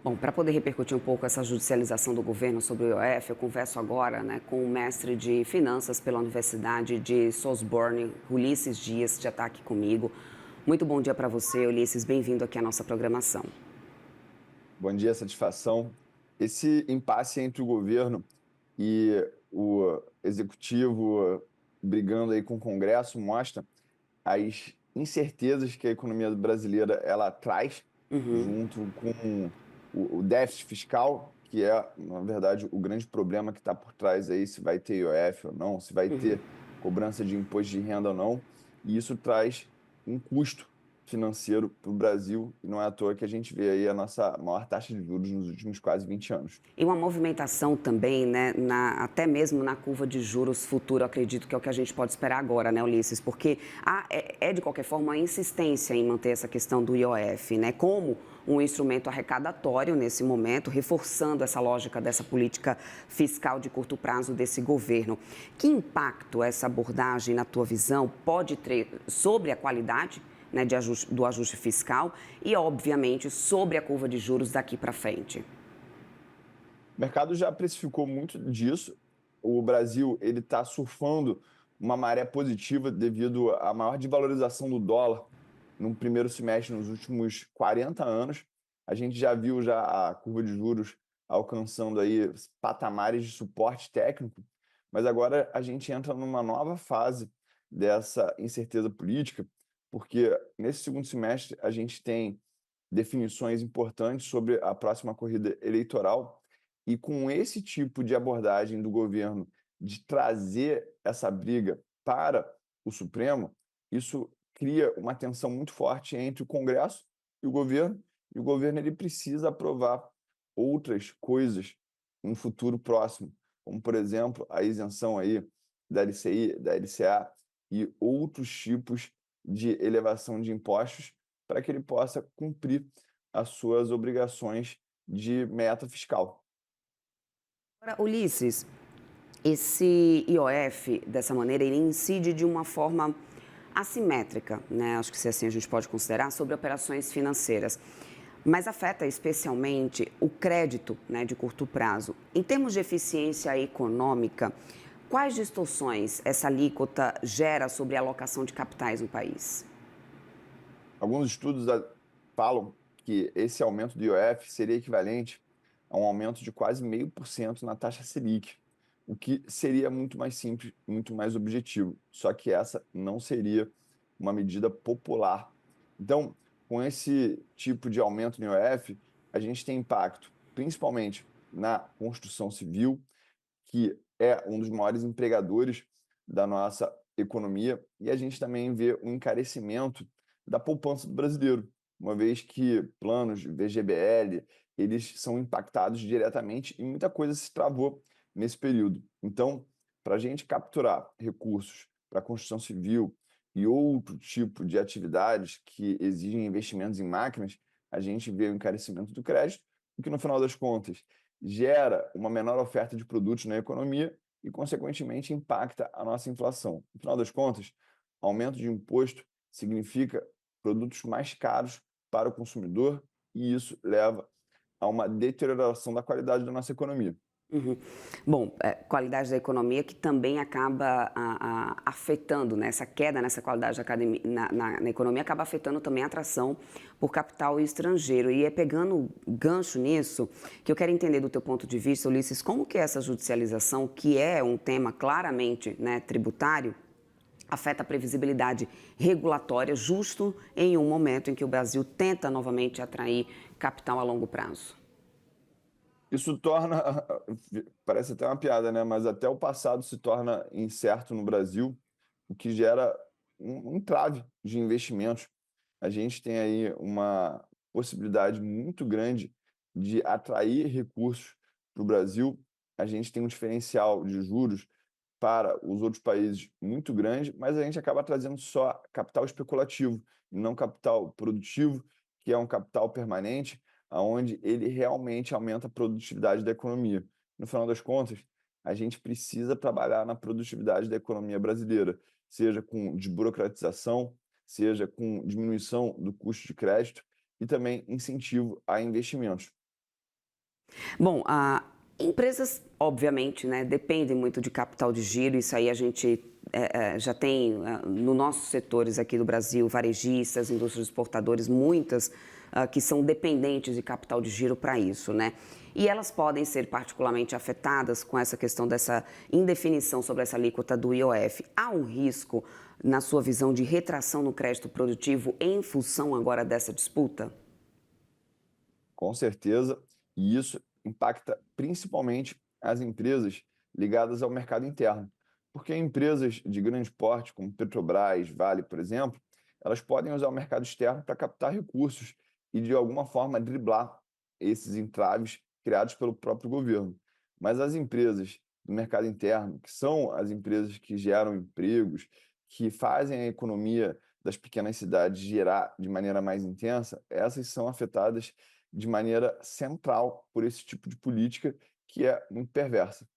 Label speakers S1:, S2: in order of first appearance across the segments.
S1: Bom, para poder repercutir um pouco essa judicialização do governo sobre o IOF, eu converso agora, com o mestre de Finanças pela Universidade de Sosborne, Ulisses Dias, que já está aqui comigo. Muito bom dia para você, Ulisses. Bem-vindo aqui à nossa programação.
S2: Bom dia, satisfação. Esse impasse entre o governo e o executivo brigando aí com o Congresso mostra as incertezas que a economia brasileira ela traz
S1: Uhum.
S2: junto com o déficit fiscal, que é, na verdade, o grande problema que está por trás aí, se vai ter IOF ou não, se vai ter cobrança de imposto de renda ou não, e isso traz um custo financeiro para o Brasil, e não é à toa que a gente vê aí a nossa maior taxa de juros nos últimos quase 20 anos.
S1: E uma movimentação também, até mesmo na curva de juros futuro, acredito que é o que a gente pode esperar agora, Ulisses? Porque de qualquer forma, uma insistência em manter essa questão do IOF, como um instrumento arrecadatório nesse momento, reforçando essa lógica dessa política fiscal de curto prazo desse governo. Que impacto essa abordagem, na tua visão, pode ter sobre a qualidade, do ajuste fiscal e, obviamente, sobre a curva de juros daqui para frente?
S2: O mercado já precificou muito disso. O Brasil ele está surfando uma maré positiva devido à maior desvalorização do dólar no primeiro semestre nos últimos 40 anos. A gente já viu já a curva de juros alcançando aí patamares de suporte técnico, mas agora a gente entra numa nova fase dessa incerteza política, porque nesse segundo semestre a gente tem definições importantes sobre a próxima corrida eleitoral e com esse tipo de abordagem do governo de trazer essa briga para o Supremo, isso cria uma tensão muito forte entre o Congresso e o governo ele precisa aprovar outras coisas no futuro próximo, como, por exemplo, a isenção aí da LCI, da LCA e outros tipos de elevação de impostos para que ele possa cumprir as suas obrigações de meta fiscal.
S1: Agora, Ulisses, esse IOF, dessa maneira, ele incide de uma forma assimétrica, acho que se assim a gente pode considerar, sobre operações financeiras, mas afeta especialmente o crédito, de curto prazo. Em termos de eficiência econômica, quais distorções essa alíquota gera sobre a alocação de capitais no país?
S2: Alguns estudos falam que esse aumento do IOF seria equivalente a um aumento de quase 0,5% na taxa Selic, o que seria muito mais simples, muito mais objetivo. Só que essa não seria uma medida popular. Então, com esse tipo de aumento no IOF, a gente tem impacto principalmente na construção civil, que é um dos maiores empregadores da nossa economia, e a gente também vê um encarecimento da poupança do brasileiro, uma vez que planos de VGBL, eles são impactados diretamente e muita coisa se travou nesse período. Então, para a gente capturar recursos para a construção civil e outro tipo de atividades que exigem investimentos em máquinas, a gente vê o encarecimento do crédito, o que no final das contas gera uma menor oferta de produtos na economia e, consequentemente, impacta a nossa inflação. No final das contas, aumento de imposto significa produtos mais caros para o consumidor e isso leva a uma deterioração da qualidade da nossa economia.
S1: Uhum. Bom, qualidade da economia que também acaba afetando, essa queda nessa qualidade da na economia acaba afetando também a atração por capital estrangeiro. E é pegando gancho nisso que eu quero entender do teu ponto de vista, Ulisses, como que essa judicialização, que é um tema claramente, tributário, afeta a previsibilidade regulatória justo em um momento em que o Brasil tenta novamente atrair capital a longo prazo.
S2: Isso torna, parece até uma piada, né? Mas até o passado se torna incerto no Brasil, o que gera um entrave de investimentos. A gente tem aí uma possibilidade muito grande de atrair recursos para o Brasil. A gente tem um diferencial de juros para os outros países muito grande, mas a gente acaba trazendo só capital especulativo e não capital produtivo, que é um capital permanente, aonde ele realmente aumenta a produtividade da economia. No final das contas, a gente precisa trabalhar na produtividade da economia brasileira, seja com desburocratização, seja com diminuição do custo de crédito e também incentivo a investimentos.
S1: Bom, empresas, obviamente, né, dependem muito de capital de giro, isso aí a gente já tem nos nossos setores aqui do Brasil, varejistas, indústrias exportadores, muitas que são dependentes de capital de giro para isso, né? E elas podem ser particularmente afetadas com essa questão dessa indefinição sobre essa alíquota do IOF. Há um risco, na sua visão, de retração no crédito produtivo em função agora dessa disputa?
S2: Com certeza, e isso impacta principalmente as empresas ligadas ao mercado interno, porque empresas de grande porte, como Petrobras, Vale, por exemplo, elas podem usar o mercado externo para captar recursos e, de alguma forma, driblar esses entraves criados pelo próprio governo. Mas as empresas do mercado interno, que são as empresas que geram empregos, que fazem a economia das pequenas cidades girar de maneira mais intensa, essas são afetadas de maneira central por esse tipo de política que é muito perversa.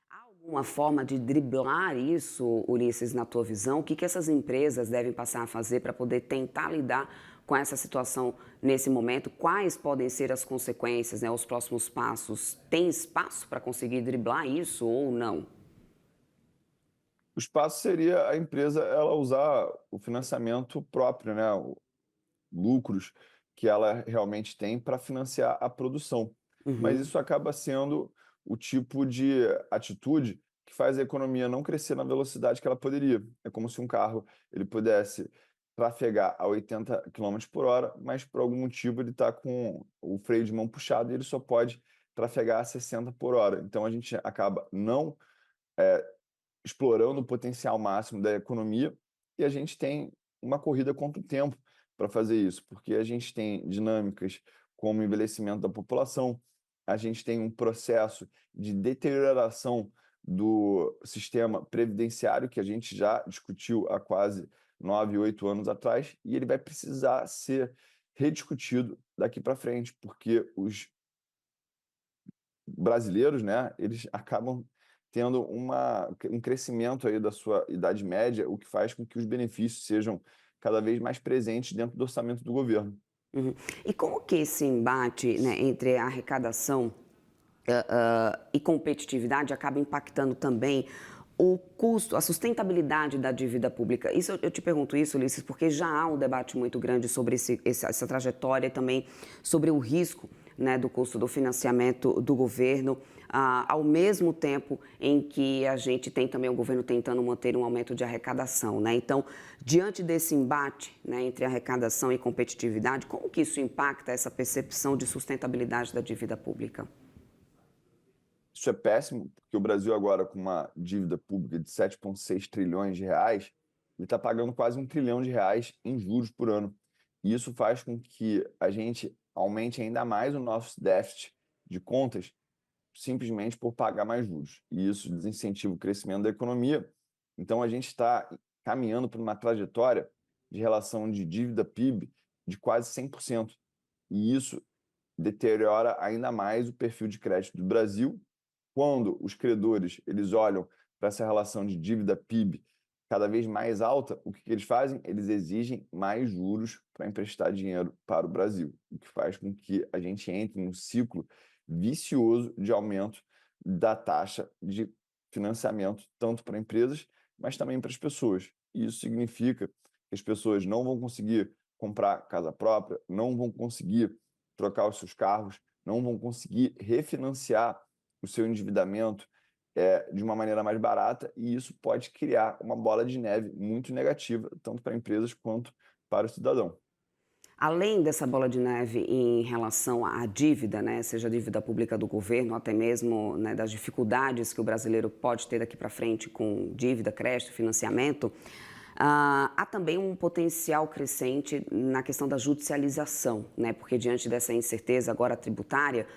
S1: Há alguma forma de driblar isso, Ulisses, na tua visão? O que essas empresas devem passar a fazer para poder tentar lidar com essa situação nesse momento? Quais podem ser as consequências, né, os próximos passos? Tem espaço para conseguir driblar isso ou não?
S2: O espaço seria a empresa ela usar o financiamento próprio, né, lucros que ela realmente tem para financiar a produção. Mas
S1: Uhum.
S2: isso acaba sendo o tipo de atitude que faz a economia não crescer na velocidade que ela poderia. É como se um carro ele pudesse trafegar a 80 quilômetros por hora, mas por algum motivo ele está com o freio de mão puxado e ele só pode trafegar a 60 por hora. Então a gente acaba não explorando o potencial máximo da economia e a gente tem uma corrida contra o tempo para fazer isso, porque a gente tem dinâmicas como o envelhecimento da população, a gente tem um processo de deterioração do sistema previdenciário que a gente já discutiu há quase 9, 8 anos atrás, e ele vai precisar ser rediscutido daqui para frente, porque os brasileiros, né, eles acabam tendo um crescimento aí da sua idade média, o que faz com que os benefícios sejam cada vez mais presentes dentro do orçamento do governo.
S1: Uhum. E como que esse embate, né, entre a arrecadação e competitividade acaba impactando também o custo, a sustentabilidade da dívida pública? Isso, eu te pergunto isso, Ulisses, porque já há um debate muito grande sobre essa trajetória e também sobre o risco, né, do custo do financiamento do governo, ao mesmo tempo em que a gente tem também o governo tentando manter um aumento de arrecadação, né? Então, diante desse embate, né, entre arrecadação e competitividade, como que isso impacta essa percepção de sustentabilidade da dívida pública?
S2: Isso é péssimo, porque o Brasil agora, com uma dívida pública de 7,6 trilhões de reais, ele está pagando quase 1 trilhão de reais em juros por ano. E isso faz com que a gente aumente ainda mais o nosso déficit de contas simplesmente por pagar mais juros. E isso desincentiva o crescimento da economia. Então, a gente está caminhando para uma trajetória de relação de dívida PIB de quase 100%. E isso deteriora ainda mais o perfil de crédito do Brasil quando os credores eles olham para essa relação de dívida PIB cada vez mais alta, o que que eles fazem? Eles exigem mais juros para emprestar dinheiro para o Brasil, o que faz com que a gente entre num ciclo vicioso de aumento da taxa de financiamento, tanto para empresas, mas também para as pessoas. E isso significa que as pessoas não vão conseguir comprar casa própria, não vão conseguir trocar os seus carros, não vão conseguir refinanciar o seu endividamento de uma maneira mais barata, e isso pode criar uma bola de neve muito negativa, tanto para empresas quanto para o cidadão.
S1: Além dessa bola de neve em relação à dívida, né, seja a dívida pública do governo, até mesmo, né, das dificuldades que o brasileiro pode ter daqui para frente com dívida, crédito, financiamento, há também um potencial crescente na questão da judicialização, né, porque diante dessa incerteza agora tributária,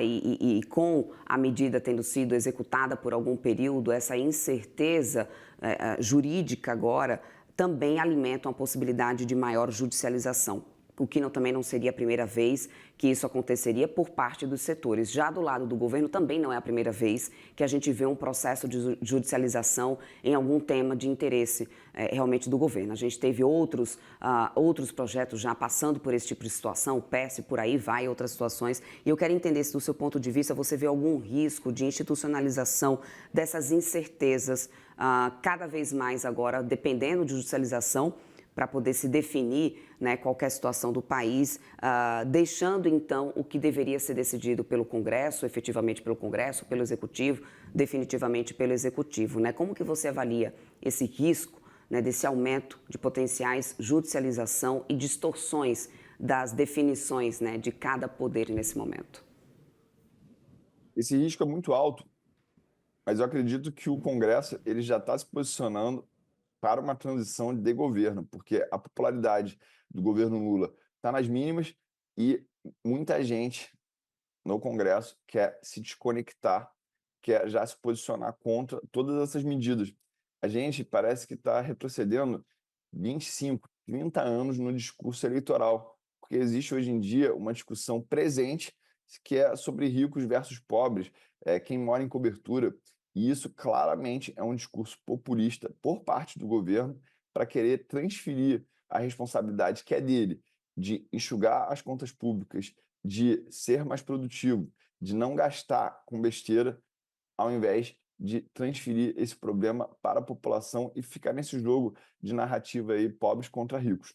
S1: e com a medida tendo sido executada por algum período, essa incerteza jurídica agora também alimentam a possibilidade de maior judicialização. o que também não seria a primeira vez que isso aconteceria por parte dos setores. Já do lado do governo, também não é a primeira vez que a gente vê um processo de judicialização em algum tema de interesse realmente do governo. A gente teve outros projetos já passando por esse tipo de situação, o PES, por aí vai, outras situações. E eu quero entender se, do seu ponto de vista, você vê algum risco de institucionalização dessas incertezas cada vez mais agora, dependendo de judicialização, para poder se definir, né, qualquer situação do país, deixando então o que deveria ser decidido pelo Congresso, efetivamente pelo Congresso, pelo Executivo, definitivamente pelo Executivo, né? Como que você avalia esse risco, né, desse aumento de potenciais judicialização e distorções das definições, né, de cada poder nesse momento?
S2: Esse risco é muito alto, mas eu acredito que o Congresso ele já está se posicionando para uma transição de governo, porque a popularidade do governo Lula está nas mínimas e muita gente no Congresso quer se desconectar, quer já se posicionar contra todas essas medidas. A gente parece que está retrocedendo 25, 30 anos no discurso eleitoral, porque existe hoje em dia uma discussão presente que é sobre ricos versus pobres, quem mora em cobertura, e isso claramente é um discurso populista por parte do governo para querer transferir a responsabilidade que é dele de enxugar as contas públicas, de ser mais produtivo, de não gastar com besteira, ao invés de transferir esse problema para a população e ficar nesse jogo de narrativa aí, pobres contra ricos.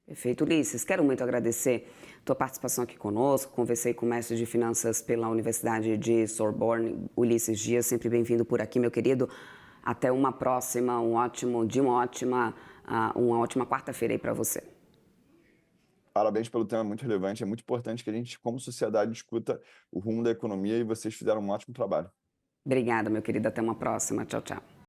S1: Perfeito, Ulisses. Quero muito agradecer tua participação aqui conosco. Conversei com o mestre de finanças pela Universidade de Sorbonne, Ulisses Dias. Sempre bem-vindo por aqui, meu querido. Até uma próxima, um ótimo dia, uma ótima quarta-feira aí para você.
S2: Parabéns pelo tema muito relevante. É muito importante que a gente, como sociedade, discuta o rumo da economia e vocês fizeram um ótimo trabalho.
S1: Obrigada, meu querido. Até uma próxima. Tchau, tchau.